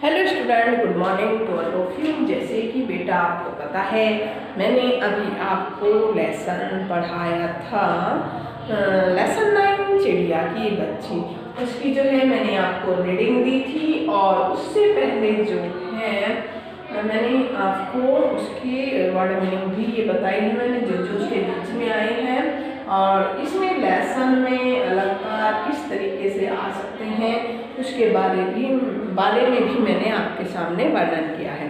Hello student, good morning to all of you. जैसे कि बेटा आपको पता है, मैंने अभी आपको लेसन पढ़ाया था लेसन 9 चिड़िया की बच्ची। उसकी जो है मैंने आपको रीडिंग दी थी और उससे पहले जो है मैंने आपको उसकी वर्ड मीनिंग भी ये बताई है मैंने, जो उसके बीच में आए हैं। और इसमें लेसन में अलंकार किस तरीके से आ सकते हैं उसके बारे में भी मैंने आपके सामने वर्णन किया है।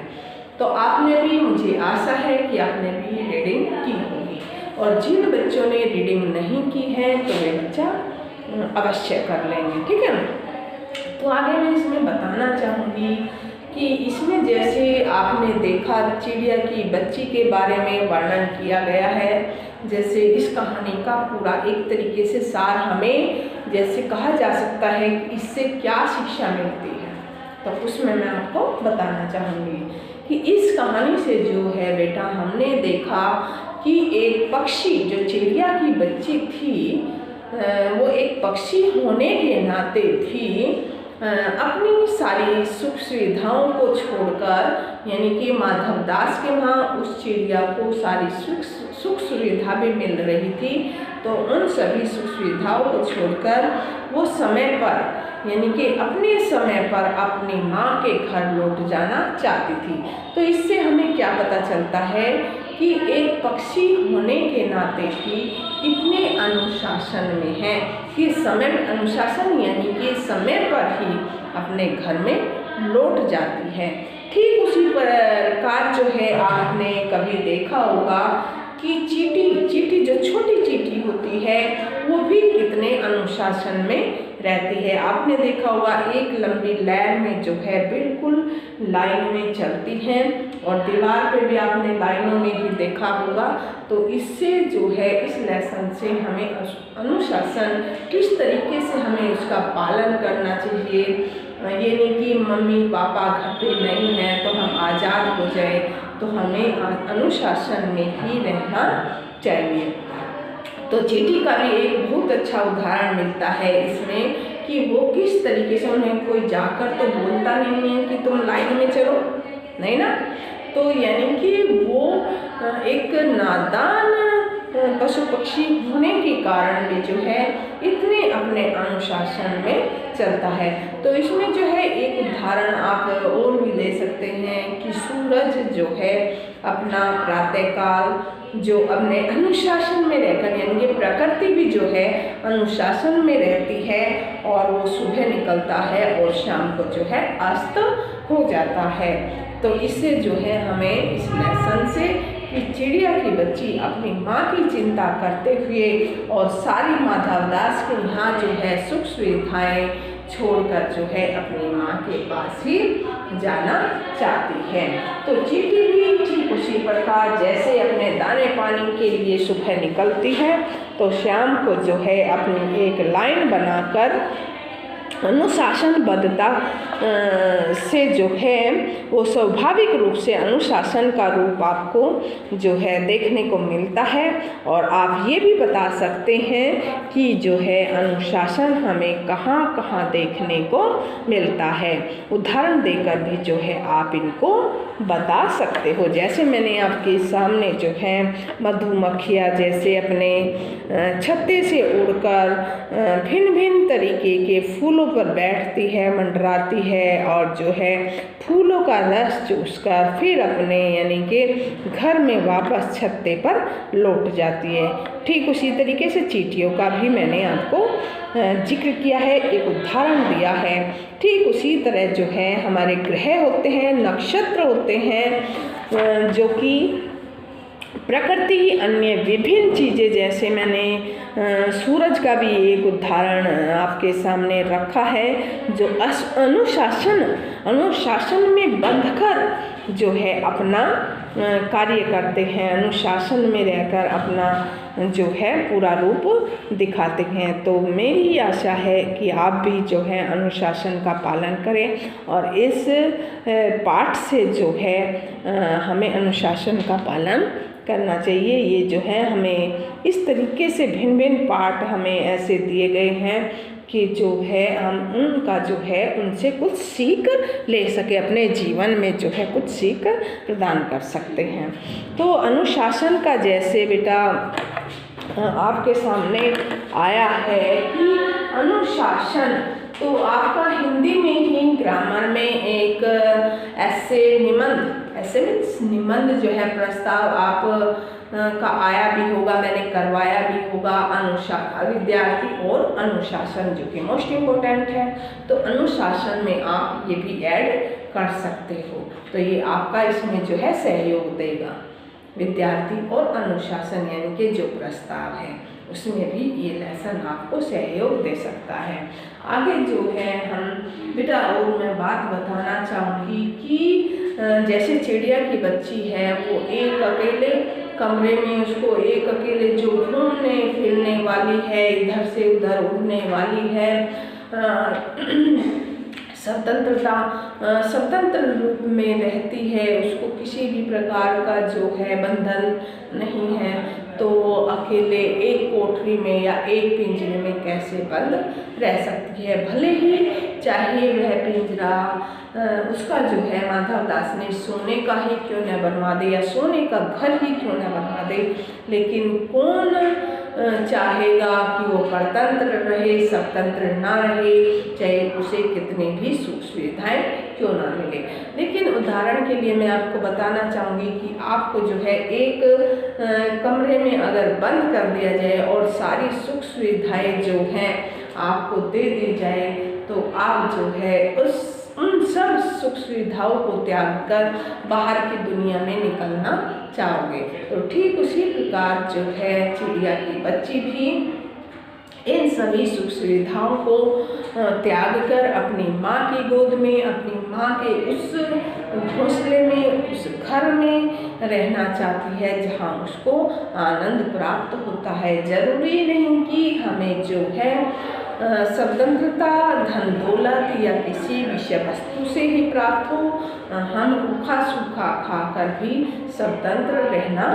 तो आपने भी, मुझे आशा है कि आपने भी रीडिंग की होगी। और जिन बच्चों ने रीडिंग नहीं की है तो वे बच्चा अवश्य कर लेंगे, ठीक है ना। तो आगे मैं इसमें बताना चाहूँगी कि इसमें जैसे आपने देखा चिड़िया की बच्ची के बारे में वर्णन किया गया है, जैसे इस कहानी का पूरा एक तरीके से सार हमें जैसे कहा जा सकता है कि इससे क्या शिक्षा मिलती है, तो उसमें मैं आपको बताना चाहूँगी कि इस कहानी से जो है बेटा हमने देखा कि एक पक्षी, जो चिड़िया की बच्ची थी, वो एक पक्षी होने के नाते भी अपनी सारी सुख सुविधाओं को छोड़कर, यानी कि माधव दास के वहाँ उस चिड़िया को सारी सुख सुविधा भी मिल रही थी, तो उन सभी सुख सुविधाओं को छोड़कर वो समय पर, यानी कि अपने समय पर अपनी माँ के घर लौट जाना चाहती थी। तो इससे हमें क्या पता चलता है कि एक पक्षी होने के नाते भी इतने अनुशासन में है कि समय में अनुशासन, यानी कि समय पर ही अपने घर में लौट जाती है। ठीक उसी प्रकार जो है आपने कभी देखा होगा कि चींटी जो छोटी चींटी होती है वो भी कितने अनुशासन में रहती है। आपने देखा होगा एक लंबी लाइन में जो है बिल्कुल लाइन में चलती है, और दीवार पे भी आपने लाइनों में भी देखा होगा। तो इससे जो है इस लेसन से हमें अनुशासन किस तरीके से हमें उसका पालन करना चाहिए। ये नहीं कि मम्मी पापा घर पे नहीं हैं तो हम आज़ाद हो जाए, तो हमें अनुशासन में ही रहना चाहिए। तो चींटी का भी एक बहुत अच्छा उदाहरण मिलता है इसमें कि वो किस तरीके से, उन्हें कोई जाकर तो बोलता नहीं है कि तुम लाइन में चलो, नहीं ना। तो यानी कि वो एक नादान पशु पक्षी होने के कारण भी जो है इतने अपने अनुशासन में चलता है। तो इसमें जो है एक उदाहरण आप और भी दे सकते हैं कि सूरज जो है अपना प्रातःकाल जो अपने अनुशासन में रहकर, यानी कि प्रकृति भी जो है अनुशासन में रहती है, और वो सुबह निकलता है और शाम को जो है अस्त हो जाता है। तो इससे जो है हमें इस लेसन से कि चिड़िया की बच्ची अपनी माँ की चिंता करते हुए और सारी माधव दास के यहाँ जो है सुख सुविधाएं छोड़कर जो है अपनी माँ के पास ही जाना चाहती है। तो चींटी भी ठीक उसी प्रकार जैसे अपने दाने पानी के लिए सुबह निकलती है, तो शाम को जो है अपनी एक लाइन बनाकर अनुशासनबद्धता से जो है वो स्वाभाविक रूप से अनुशासन का रूप आपको जो है देखने को मिलता है। और आप ये भी बता सकते हैं कि जो है अनुशासन हमें कहाँ कहाँ देखने को मिलता है, उदाहरण देकर भी जो है आप इनको बता सकते हो। जैसे मैंने आपके सामने जो है मधुमक्खियाँ जैसे अपने छत्ते से उड़कर भिन्न भिन्न तरीके के फूलों पर बैठती है, मंडराती है, और जो है फूलों का रस चूसकर फिर अपने यानी कि घर में वापस छत्ते पर लौट जाती है। ठीक उसी तरीके से चींटियों का भी मैंने आपको जिक्र किया है, एक उदाहरण दिया है। ठीक उसी तरह जो है हमारे ग्रह होते हैं, नक्षत्र होते हैं, जो कि प्रकृति अन्य विभिन्न चीज़ें, जैसे मैंने सूरज का भी एक उदाहरण आपके सामने रखा है, जो अनुशासन में बंधकर जो है अपना कार्य करते हैं, अनुशासन में रहकर अपना जो है पूरा रूप दिखाते हैं। तो मेरी आशा है कि आप भी जो है अनुशासन का पालन करें, और इस पाठ से जो है हमें अनुशासन का पालन करना चाहिए। ये जो है हमें इस तरीके से भिन्न भिन्न पाठ हमें ऐसे दिए गए हैं कि जो है हम उनका जो है उनसे कुछ सीख ले सके, अपने जीवन में जो है कुछ सीख प्रदान कर सकते हैं। तो अनुशासन का जैसे बेटा आपके सामने आया है कि अनुशासन, तो आपका हिंदी में ही ग्रामर में एक ऐसे मीन्स निबंध जो है प्रस्ताव आप का आया भी होगा, मैंने करवाया भी होगा, विद्यार्थी और अनुशासन, जो कि मोस्ट इम्पोर्टेंट है। तो अनुशासन में आप ये भी ऐड कर सकते हो, तो ये आपका इसमें जो है सहयोग देगा। विद्यार्थी और अनुशासन यानी कि जो प्रस्ताव है उसमें भी ये लेसन आपको सहयोग दे सकता है। आगे जो है हम बेटा और मैं बात बताना चाहूँगी कि जैसे चिड़िया की बच्ची है, वो एक अकेले कमरे में, उसको एक अकेले जो घूमने फिरने वाली है, इधर से उधर उड़ने वाली है, स्वतंत्र रूप में रहती है, उसको किसी भी प्रकार का जो है बंधन नहीं है, तो अकेले एक कोठरी में या एक पिंजरे में कैसे बंद रह सकती है। भले ही चाहे वह पिंजरा उसका जो है माधव दास ने सोने का ही क्यों न बनवा दे या सोने का घर ही क्यों न बनवा दे, लेकिन कौन चाहेगा कि वो परतंत्र रहे, स्वतंत्र ना रहे, चाहे उसे कितनी भी सुख सुविधाएं क्यों ना मिले। लेकिन उदाहरण के लिए मैं आपको बताना चाहूँगी कि आपको जो है एक कमरे में अगर बंद कर दिया जाए और सारी सुख सुविधाएं जो हैं आपको दे दी जाए, तो आप जो है उन सब सुख सुविधाओं को त्याग कर बाहर की दुनिया में निकलना चाहोगे। तो ठीक उसी प्रकार जो है चिड़िया की बच्ची भी इन सभी सुख सुविधाओं को त्याग कर अपनी माँ की गोद में, अपनी माँ के उस घोंसले में, उस घर में रहना चाहती है जहाँ उसको आनंद प्राप्त होता है। जरूरी नहीं कि हमें जो है स्वतंत्रता धन दौलत या किसी विषय वस्तु से ही प्राप्त हो, हम रूखा सूखा खाकर भी स्वतंत्र रहना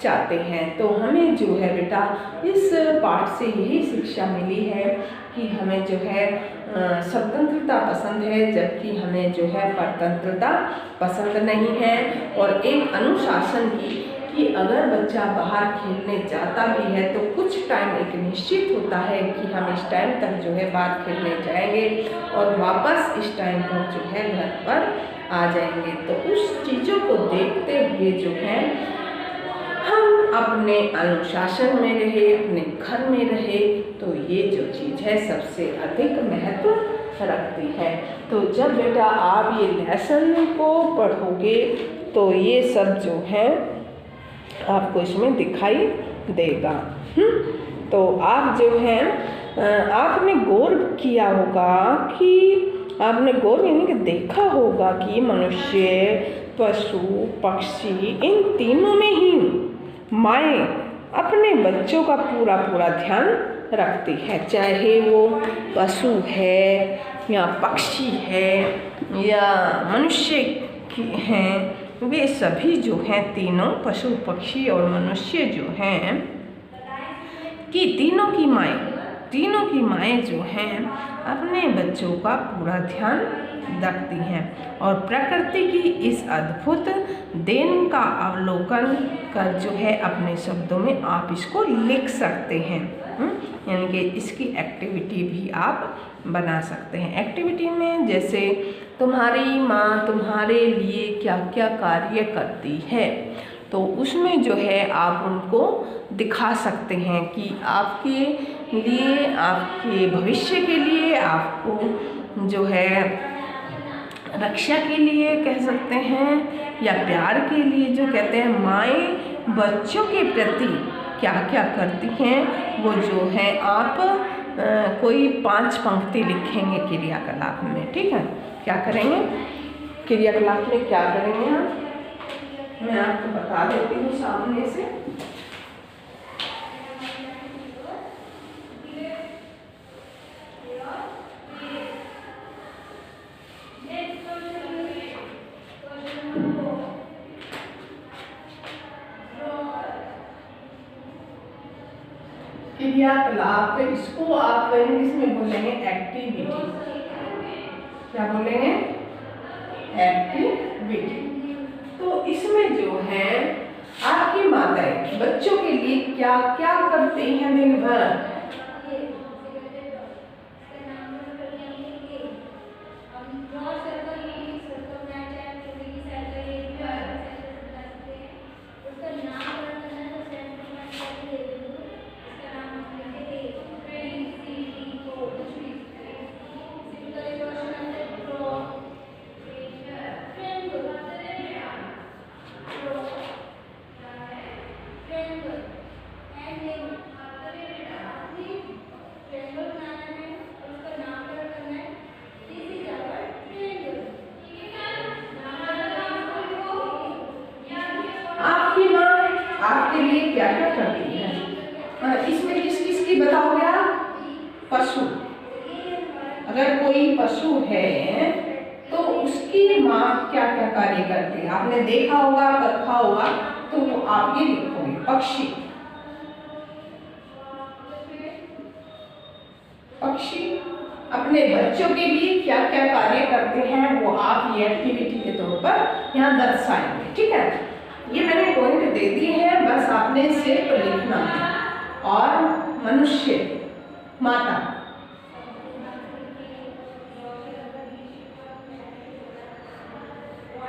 चाहते हैं। तो हमें जो है बेटा इस पाठ से यही शिक्षा मिली है कि हमें जो है स्वतंत्रता पसंद है, जबकि हमें जो है परतंत्रता पसंद नहीं है। और एक अनुशासन की कि अगर बच्चा बाहर खेलने जाता भी है तो कुछ टाइम एक निश्चित होता है कि हम इस टाइम तक जो है बाहर खेलने जाएंगे और वापस इस टाइम पर जो है घर पर आ जाएंगे। तो उस चीज़ों को देखते हुए जो है हम अपने अनुशासन में रहे, अपने घर में रहे, तो ये जो चीज़ है सबसे अधिक महत्व रखती है। तो जब बेटा आप ये लेसन को पढ़ोगे तो ये सब जो है आपको इसमें दिखाई देगा। तो आप जो है आपने गौर किया होगा कि आपने गौर यानी कि देखा होगा कि मनुष्य, पशु, पक्षी, इन तीनों में ही माएँ अपने बच्चों का पूरा ध्यान रखती है, चाहे वो पशु है या पक्षी है या मनुष्य की हैं। वे सभी जो हैं तीनों पशु पक्षी और मनुष्य जो हैं कि तीनों की माएँ जो हैं अपने बच्चों का पूरा ध्यान रखती हैं और प्रकृति की इस अद्भुत देन का अवलोकन कर जो है अपने शब्दों में आप इसको लिख सकते हैं। यानी कि इसकी एक्टिविटी भी आप बना सकते हैं। एक्टिविटी में जैसे तुम्हारी माँ तुम्हारे लिए क्या क्या कार्य करती है, तो उसमें जो है आप उनको दिखा सकते हैं कि आपके लिए, आपके भविष्य के लिए, आपको जो है रक्षा के लिए कह सकते हैं या प्यार के लिए, जो कहते हैं माएँ बच्चों के प्रति क्या क्या करती हैं, वो जो है आप कोई 5 पंक्ति लिखेंगे क्रियाकलाप में। ठीक है, क्या करेंगे क्रियाकलाप में, क्या करेंगे हम, मैं आपको बता देती हूँ सामने से। क्रियाकलाप, इसको आप इंग्लिश में बोलेंगे एक्टिविटी। क्या बोलेंगे? एक्टिविटी। तो इसमें जो है आपकी माताएं बच्चों के लिए क्या क्या करती हैं दिन भर? आपके लिए क्या क्या करती है? इसमें किस किस की बताओगे आप? पशु। अगर कोई पशु है तो उसकी माँ क्या क्या कार्य करती है? आपने देखा होगा, परखा होगा, तो आप ये लिखोगे। पक्षी, पक्षी अपने बच्चों के लिए क्या क्या कार्य करते हैं वो आप ये एक्टिविटी के तौर पर यहाँ दर्शाएंगे। ठीक है, ये मैंने पॉइंट दे दी है, बस आपने सिर्फ लिखना है। और मनुष्य, माता,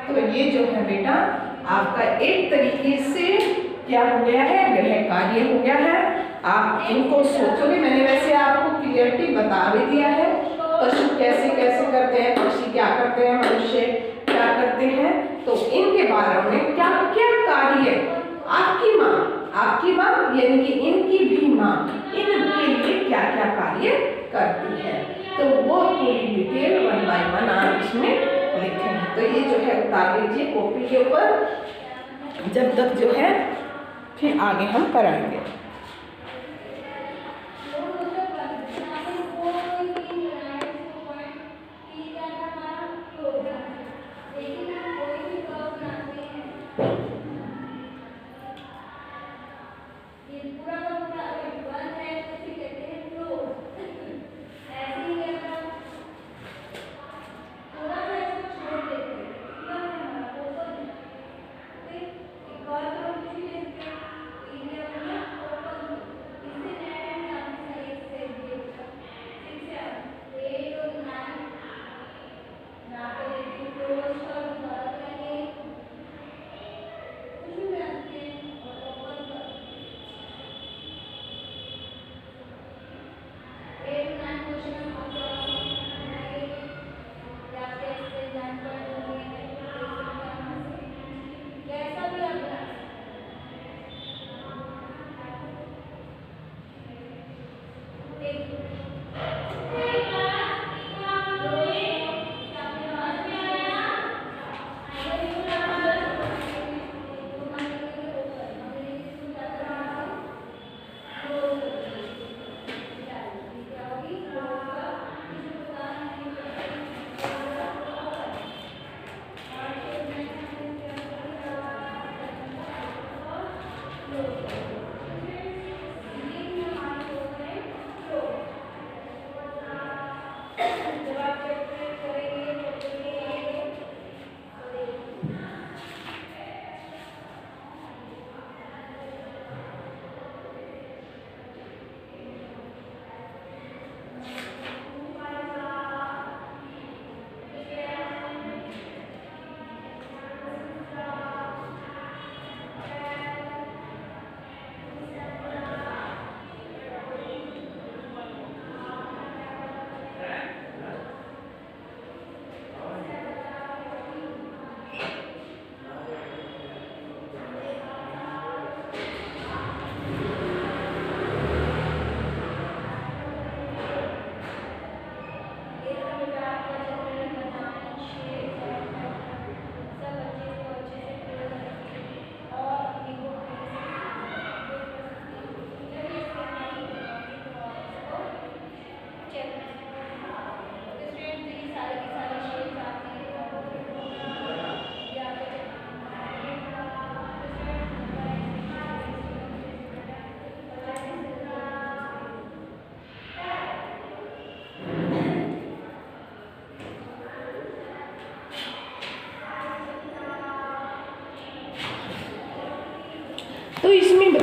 तो ये जो है बेटा आपका एक तरीके से क्या हो गया है? गृह कार्य हो गया है। आप इनको सोचोगे, मैंने वैसे आपको क्लियरिटी बता भी दिया है, पशु कैसे कैसे करते हैं, पक्षी क्या करते हैं, मनुष्य क्या करते हैं, तो इनके बारे में क्या क्या कार्य आपकी माँ यानी कि इनकी भी माँ इनके लिए क्या क्या कार्य करती है, तो वो पूरी डिटेल 1 by 1 आप इसमें लिखेंगे। तो ये जो है उतार लीजिए कॉपी के ऊपर, जब तक जो है फिर आगे हम कराएंगे।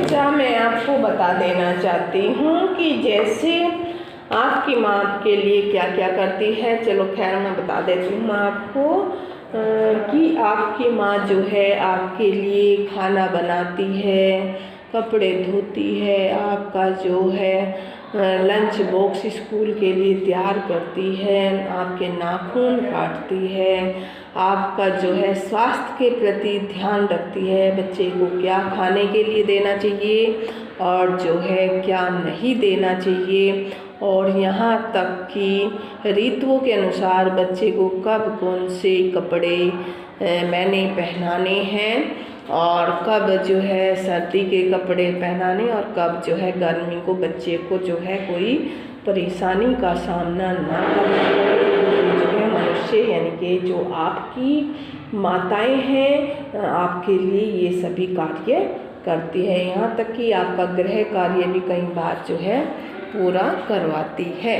बच्चा, मैं आपको बता देना चाहती हूँ कि जैसे आपकी माँ आपके लिए क्या क्या करती है। चलो खैर मैं बता देती हूँ आपको कि आपकी माँ जो है आपके लिए खाना बनाती है, कपड़े धोती है, आपका जो है लंच बॉक्स स्कूल के लिए तैयार करती है, आपके नाखून काटती है, आपका जो है स्वास्थ्य के प्रति ध्यान रखती है, बच्चे को क्या खाने के लिए देना चाहिए और जो है क्या नहीं देना चाहिए, और यहाँ तक कि ऋतुओं के अनुसार बच्चे को कब कौन से कपड़े मैंने पहनाने हैं और कब जो है सर्दी के कपड़े पहनाने और कब जो है गर्मी को बच्चे को जो है कोई परेशानी का सामना ना करना पड़े। जो है मनुष्य यानी कि जो आपकी माताएं हैं आपके लिए ये सभी कार्य करती है, यहाँ तक कि आपका गृह कार्य भी कई बार जो है पूरा करवाती है।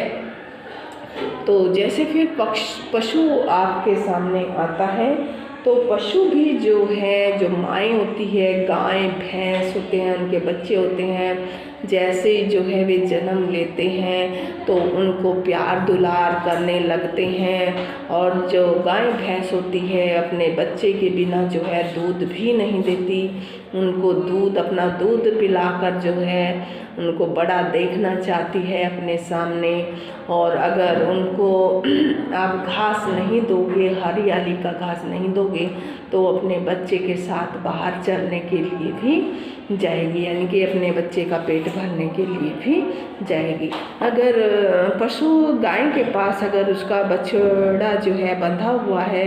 तो जैसे फिर पशु आपके सामने आता है, तो पशु भी जो है जो माएँ होती है, गाय भैंस होते हैं, उनके बच्चे होते हैं, जैसे जो है वे जन्म लेते हैं तो उनको प्यार दुलार करने लगते हैं। और जो गाय भैंस होती है अपने बच्चे के बिना जो है दूध भी नहीं देती, उनको अपना दूध पिलाकर जो है उनको बड़ा देखना चाहती है अपने सामने। और अगर उनको आप घास नहीं दोगे, हरियाली का घास नहीं दोगे, तो अपने बच्चे के साथ बाहर चरने के लिए भी जाएगी, यानी कि अपने बच्चे का पेट भरने के लिए भी जाएगी। अगर पशु गाय के पास अगर उसका बछड़ा जो है बंधा हुआ है,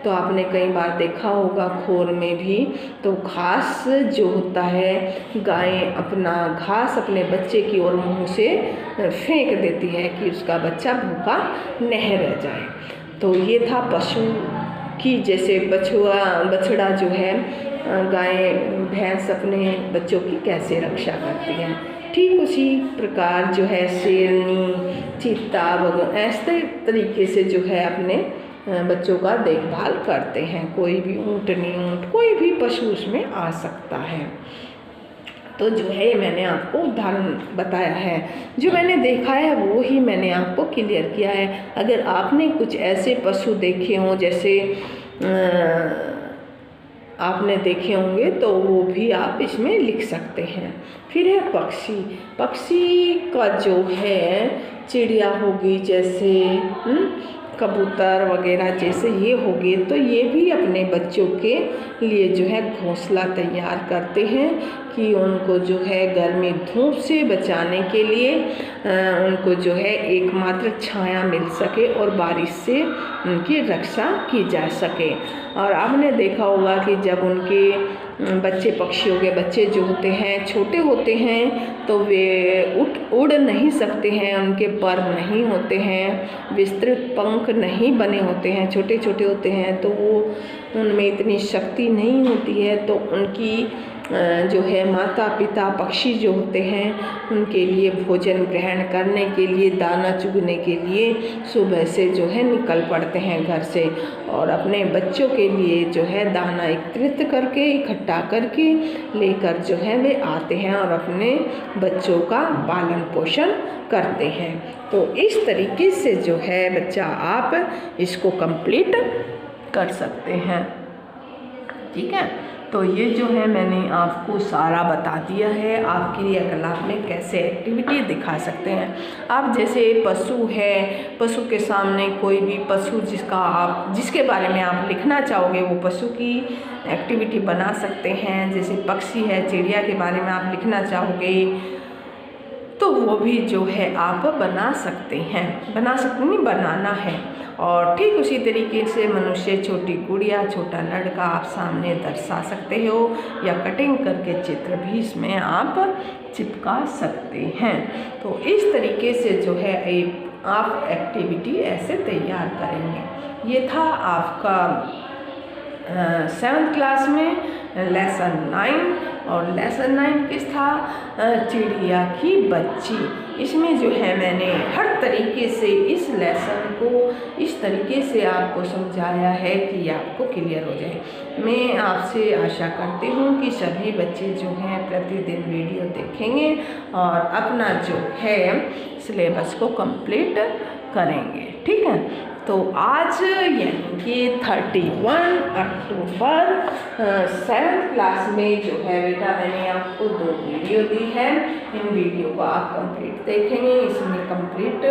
तो आपने कई बार देखा होगा खोर में भी, तो घास जो होता है गाय अपना घास अपने बच्चे की ओर मुंह से फेंक देती है कि उसका बच्चा भूखा नहीं रह जाए। तो ये था पशु की, जैसे बछड़ा जो है गाय भैंस अपने बच्चों की कैसे रक्षा करती हैं, ठीक उसी प्रकार जो है शेरनी, चीता वगैरह ऐसे तरीके से जो है अपने बच्चों का देखभाल करते हैं। कोई भी ऊँट कोई भी पशु उसमें आ सकता है। तो जो है मैंने आपको उदाहरण बताया है, जो मैंने देखा है वो ही मैंने आपको क्लियर किया है। अगर आपने कुछ ऐसे पशु देखे हों, जैसे आपने देखे होंगे, तो वो भी आप इसमें लिख सकते हैं। फिर है पक्षी का जो है चिड़िया होगी, जैसे कबूतर वगैरह जैसे ये हो गए, तो ये भी अपने बच्चों के लिए जो है घोंसला तैयार करते हैं कि उनको जो है गर्मी धूप से बचाने के लिए उनको जो है एकमात्र छाया मिल सके और बारिश से उनकी रक्षा की जा सके। और आपने देखा होगा कि जब उनके बच्चे पक्षियों के बच्चे जो होते हैं छोटे होते हैं, तो वे उड़ नहीं सकते हैं, उनके पर नहीं होते हैं, विस्तृत पंख नहीं बने होते हैं, छोटे छोटे होते हैं, तो वो उनमें इतनी शक्ति नहीं होती है। तो उनकी जो है माता पिता पक्षी जो होते हैं उनके लिए भोजन ग्रहण करने के लिए, दाना चुगने के लिए सुबह से जो है निकल पड़ते हैं घर से, और अपने बच्चों के लिए जो है दाना एकत्रित करके इकट्ठा करके लेकर जो है वे आते हैं और अपने बच्चों का पालन पोषण करते हैं। तो इस तरीके से जो है बच्चा आप इसको कंप्लीट कर सकते हैं, ठीक है। तो ये जो है मैंने आपको सारा बता दिया है, आप क्रियाकलाप में कैसे एक्टिविटी दिखा सकते हैं। आप जैसे पशु है, पशु के सामने कोई भी पशु जिसके बारे में आप लिखना चाहोगे वो पशु की एक्टिविटी बना सकते हैं। जैसे पक्षी है, चिड़िया के बारे में आप लिखना चाहोगे तो वो भी जो है आप बना सकते हैं, बनाना है। और ठीक उसी तरीके से मनुष्य, छोटी गुड़िया, छोटा लड़का आप सामने दर्शा सकते हो, या कटिंग करके चित्र भी इसमें आप चिपका सकते हैं। तो इस तरीके से जो है आप एक्टिविटी ऐसे तैयार करेंगे। ये था आपका 7th क्लास में लेसन 9, और लेसन 9 किस था, चिड़िया की बच्ची। इसमें जो है मैंने हर तरीके से इस लेसन को इस तरीके से आपको समझाया है कि आपको क्लियर हो जाए। मैं आपसे आशा करती हूँ कि सभी बच्चे जो हैं प्रतिदिन वीडियो देखेंगे और अपना जो है सिलेबस को कंप्लीट करेंगे। ठीक है, तो आज यानी कि 31 अक्टूबर 7th क्लास में जो है बेटा मैंने आपको 2 वीडियो दी है। इन वीडियो को आप कंप्लीट देखेंगे, इसमें कंप्लीट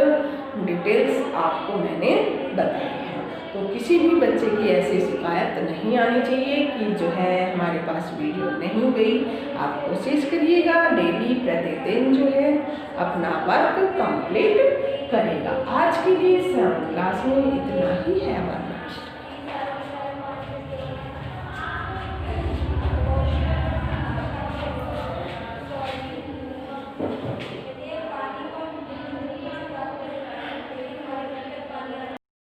डिटेल्स आपको मैंने बताई है। तो किसी भी बच्चे की ऐसी शिकायत नहीं आनी चाहिए कि जो है हमारे पास वीडियो नहीं गई। आप कोशिश करिएगा डेली प्रतिदिन जो है अपना वर्क कंप्लीट करेगा। आज के लिए 7th क्लास में इतना ही है।